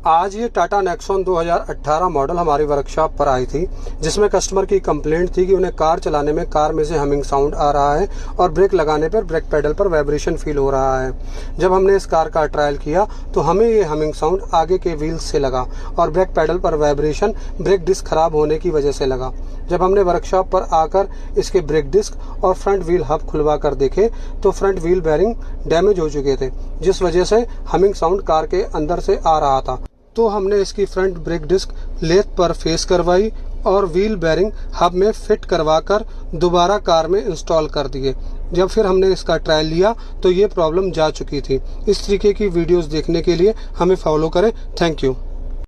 आज ये Tata Nexon 2018 model हमारी वर्कशॉप पर आई थी, जिसमें कस्टमर की कंप्लेंट थी कि उन्हें कार चलाने में कार में से हमिंग साउंड आ रहा है और ब्रेक लगाने पर ब्रेक पेडल पर वाइब्रेशन फील हो रहा है। जब हमने इस कार का ट्रायल किया तो हमें ये हमिंग साउंड आगे के व्हील्स से लगा और ब्रेक पेडल पर वाइब्रेशन ब्रेक डिस्क खराब होने की वजह से लगा। जब हमने वर्कशॉप पर आकर इसके ब्रेक डिस्क और फ्रंट व्हील हब खुलवा कर देखे तो फ्रंट व्हील बेयरिंग डैमेज हो चुके थे, जिस वजह से हमिंग साउंड कार के अंदर से आ रहा था। तो हमने इसकी फ्रंट ब्रेक डिस्क लेथ पर फेस करवाई और व्हील बेयरिंग हब में फिट करवाकर दोबारा कार में इंस्टॉल कर दिए। जब फिर हमने इसका ट्रायल लिया तो ये प्रॉब्लम जा चुकी थी। इस तरीके की वीडियोस देखने के लिए हमें फॉलो करें। Thank you.